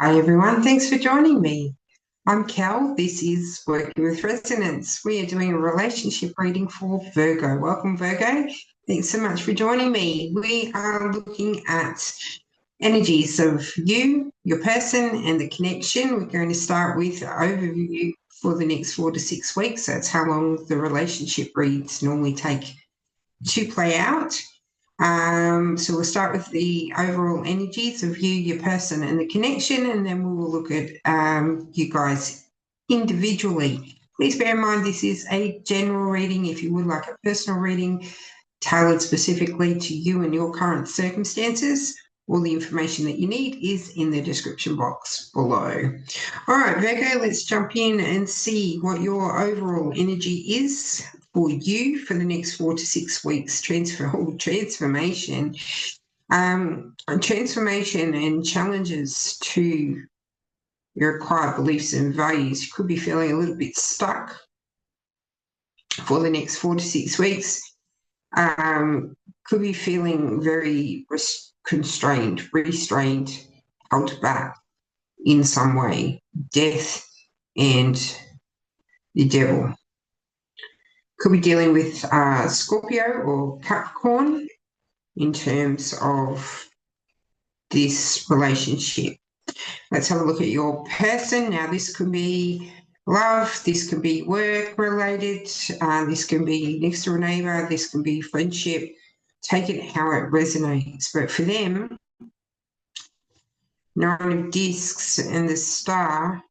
Hi everyone, thanks for joining me. I'm Cal. This is Working with Resonance. We are doing a relationship reading for Virgo. Welcome, Virgo. Thanks so much for joining me. We are looking at energies of you, your person, and the connection. We're going to start with an overview for the next 4 to 6 weeks. That's how long the relationship reads normally take to play out. So we'll start with the overall energies of you, your person, and the connection, and then we will look at you guys individually. Please bear in mind this is a general reading. If you would like a personal reading tailored specifically to you and your current circumstances, all the information that you need is in the description box below. All right, Virgo, let's jump in and see what your overall energy is for you for the next 4 to 6 weeks. Transformation and challenges to your acquired beliefs and values. You could be feeling a little bit stuck for the next 4 to 6 weeks. Could be feeling very constrained, restrained, held back in some way. Death and the devil. Could be dealing with Scorpio or Capricorn in terms of this relationship. Let's have a look at your person. Now, this could be love, this could be work related, this can be next door neighbor, this can be friendship. Take it how it resonates. But for them, Nine of Discs and the Star,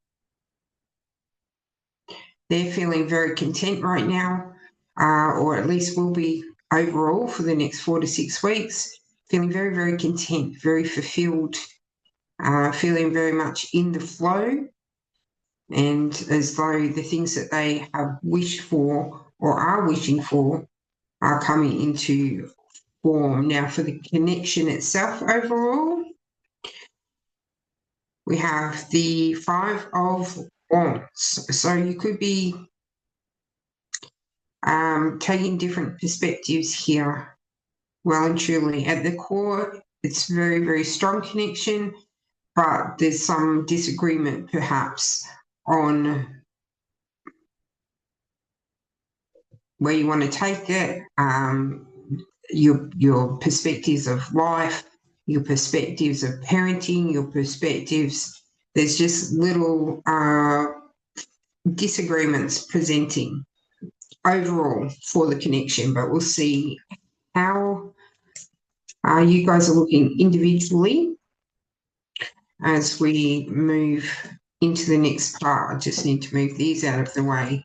they're feeling very content right now, or at least will be overall for the next 4 to 6 weeks, feeling very, very content, very fulfilled, feeling very much in the flow, and as though the things that they have wished for or are wishing for are coming into form. Now, for the connection itself overall, we have the Five of Wands. So you could be taking different perspectives here. Well and truly, at the core, it's very, very strong connection, but there's some disagreement perhaps on where you want to take it, your perspectives of life, your perspectives of parenting, your perspectives. There's just little disagreements presenting overall for the connection, but we'll see how you guys are looking individually as we move into the next part. I just need to move these out of the way.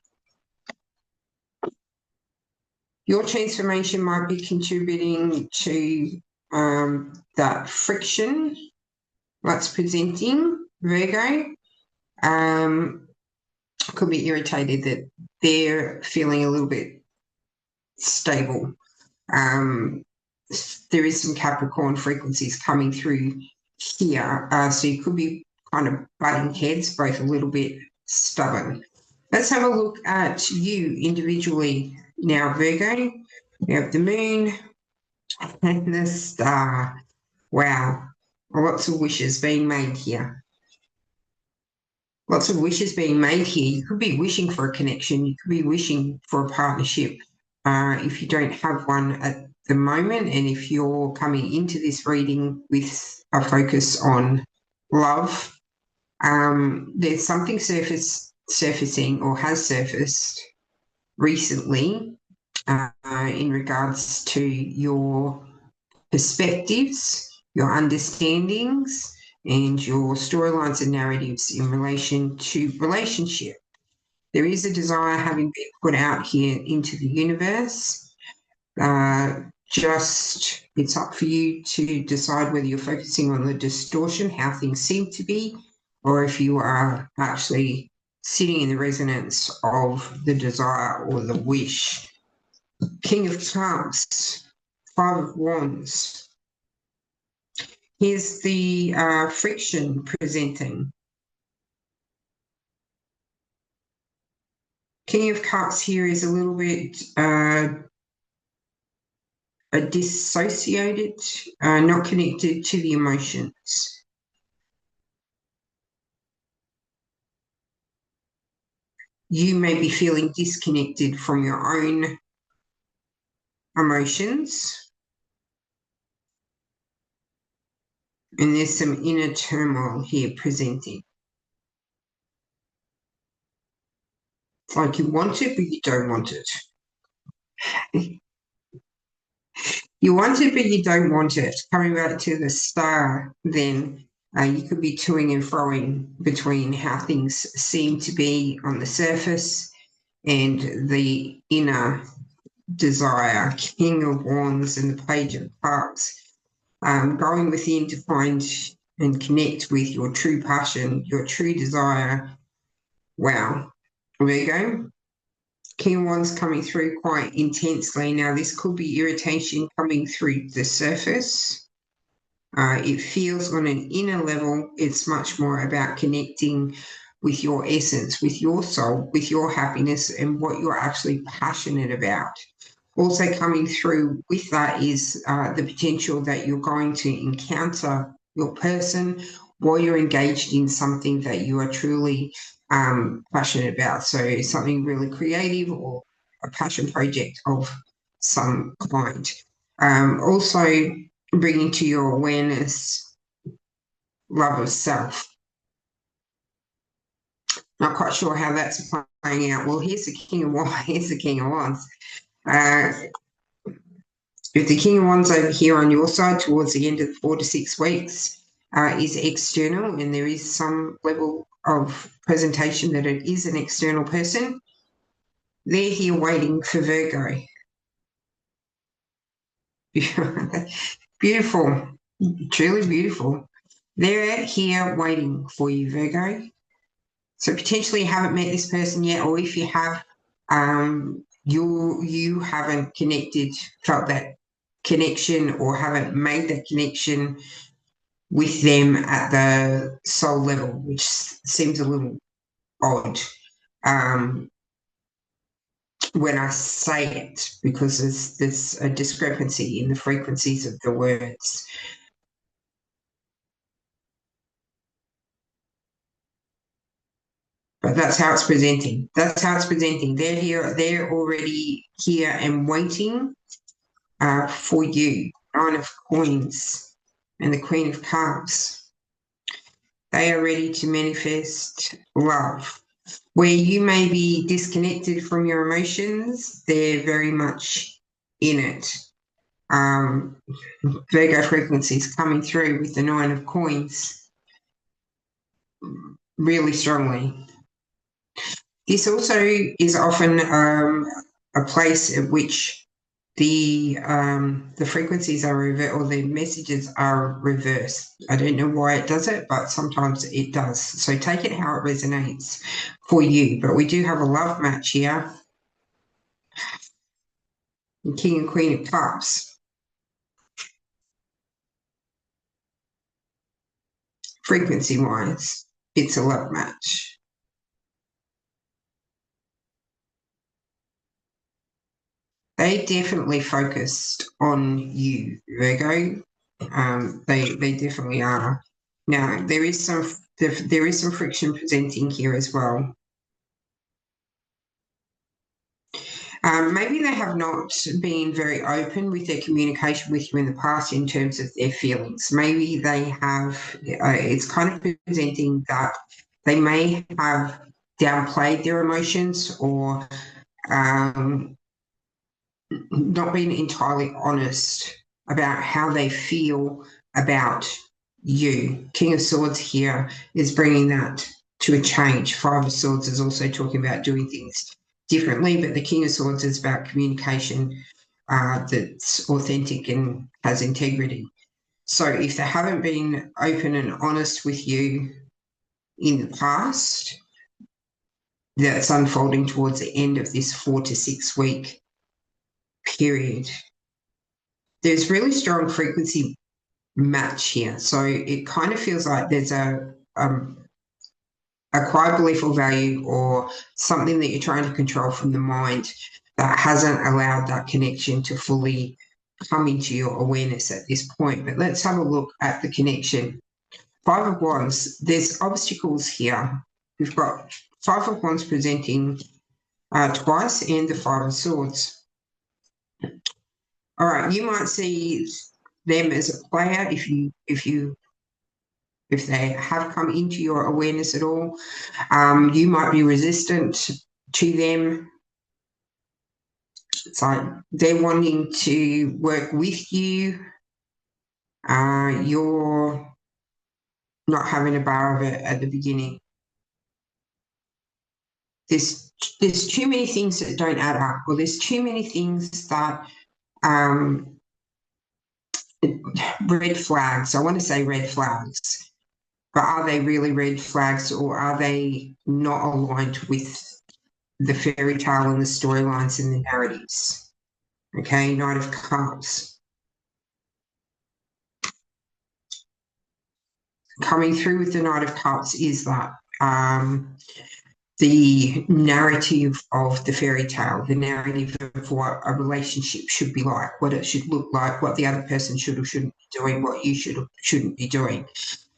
Your transformation might be contributing to that friction that's presenting, Virgo. Could be irritated that they're feeling a little bit stable. There is some Capricorn frequencies coming through here, so you could be kind of butting heads, both a little bit stubborn. Let's have a look at you individually now, Virgo. We have the moon and the star. Wow, lots of wishes being made here. Lots of wishes being made here. You could be wishing for a connection. You could be wishing for a partnership if you don't have one at the moment, and if you're coming into this reading with a focus on love, there's something surfacing or has surfaced recently in regards to your perspectives, your understandings, and your storylines and narratives in relation to relationship. There is a desire having been put out here into the universe. Just it's up for you to decide whether you're focusing on the distortion, how things seem to be, or if you are actually sitting in the resonance of the desire or the wish. King of Cups, Five of Wands. Here's the friction presenting. King of Cups here is a little bit dissociated, not connected to the emotions. you may be feeling disconnected from your own emotions. And there's some inner turmoil here presenting. It's like you want it, but you don't want it. You want it, but you don't want it. Coming back to the star, then you could be toing and froing between how things seem to be on the surface and the inner desire. King of Wands and the Page of Cups. Going within to find and connect with your true passion, your true desire. Wow. Virgo. King of Wands coming through quite intensely. Now, this could be irritation coming through the surface. It feels on an inner level, it's much more about connecting with your essence, with your soul, with your happiness, and what you're actually passionate about. Also coming through with that is the potential that you're going to encounter your person while you're engaged in something that you are truly passionate about. So something really creative or a passion project of some kind. Also bringing to your awareness love of self. Not quite sure how that's playing out. Well, here's the King of Wands. Here's the King of Wands. If the King of Wands over here on your side towards the end of 4 to 6 weeks is external, and there is some level of presentation that it is an external person, they're here waiting for Virgo. Beautiful, truly beautiful. They're here waiting for you, Virgo. So potentially you haven't met this person yet, or if you have, you haven't connected, felt that connection, or haven't made that connection with them at the soul level, which seems a little odd when I say it, because there's a discrepancy in the frequencies of the words. But that's how it's presenting. That's how it's presenting. They're here. They're already here and waiting for you. Nine of Coins and the Queen of Cups. They are ready to manifest love. Where you may be disconnected from your emotions, they're very much in it. Virgo frequencies coming through with the Nine of Coins really strongly. This also is often a place at which the frequencies are reversed, or the messages are reversed. I don't know why it does it, but sometimes it does. So take it how it resonates for you. But we do have a love match here. King and Queen of Cups. Frequency-wise, it's a love match. They definitely focused on you, Virgo. They definitely are. Now there is some friction presenting here as well. Maybe they have not been very open with their communication with you in the past in terms of their feelings. Maybe they have. It's kind of presenting that they may have downplayed their emotions, or not being entirely honest about how they feel about you. King of Swords here is bringing that to a change. Five of Swords is also talking about doing things differently, but the King of Swords is about communication that's authentic and has integrity. So if they haven't been open and honest with you in the past, that's unfolding towards the end of this 4 to 6 week period. There's really strong frequency match here. So it kind of feels like there's a quiet belief or value, or something that you're trying to control from the mind that hasn't allowed that connection to fully come into your awareness at this point. But let's have a look at the connection. Five of Wands, there's obstacles here. We've got Five of Wands presenting twice, and the Five of Swords. All right, you might see them as a player if they have come into your awareness at all. You might be resistant to them. It's like they're wanting to work with you. You're not having a bar of it at the beginning. There's too many things that don't add up, or there's too many things that red flags. I want to say red flags, but are they really red flags, or are they not aligned with the fairy tale and the storylines and the narratives? Okay, Knight of Cups. Coming through with the Knight of Cups is that the narrative of the fairy tale, the narrative of what a relationship should be like, what it should look like, what the other person should or shouldn't be doing, what you should or shouldn't be doing.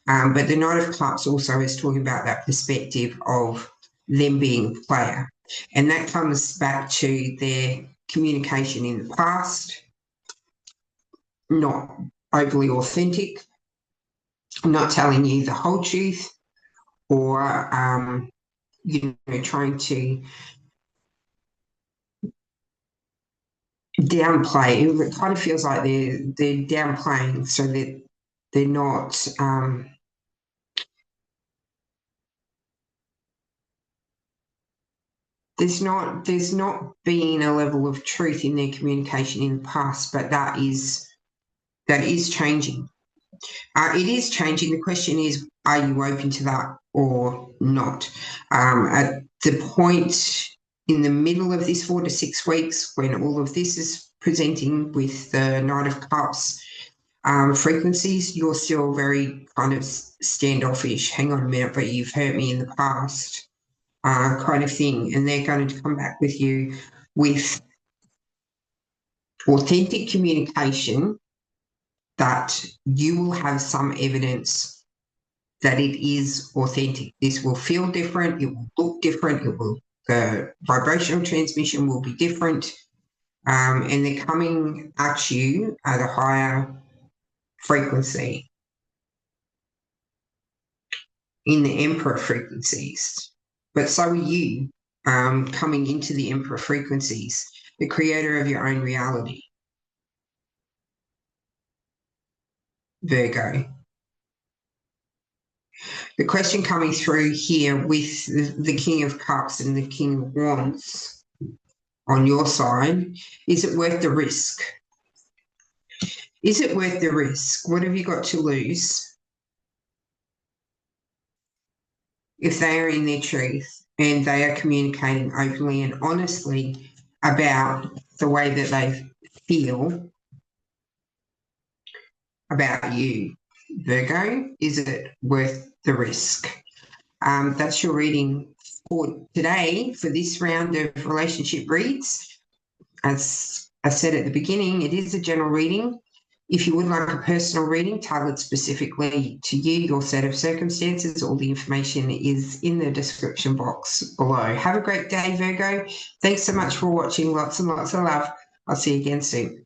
But the Knight of Cups also is talking about that perspective of them being a player. And that comes back to their communication in the past, not overly authentic, not telling you the whole truth, or trying to downplay. It kind of feels like they're downplaying, so that they're not. There's not been a level of truth in their communication in the past, but that is changing. It is changing. The question is, are you open to that or not? At the point in the middle of this 4 to 6 weeks, when all of this is presenting with the Knight of Cups frequencies, you're still very kind of standoffish. Hang on a minute, but you've hurt me in the past, kind of thing. And they're going to come back with you with authentic communication that you will have some evidence that it is authentic. This will feel different. It will look different. The vibrational transmission will be different. And they're coming at you at a higher frequency in the Emperor frequencies. But so are you, coming into the Emperor frequencies, the creator of your own reality. Virgo. The question coming through here with the King of Cups and the King of Wands on your side, is it worth the risk? Is it worth the risk? What have you got to lose if they are in their truth and they are communicating openly and honestly about the way that they feel about you, Virgo? Is it worth the risk? That's your reading for today for this round of relationship reads. As I said at the beginning, it is a general reading. If you would like a personal reading tailored specifically to you, your set of circumstances, all the information is in the description box below. Have a great day, Virgo. Thanks so much for watching. Lots and lots of love. I'll see you again soon.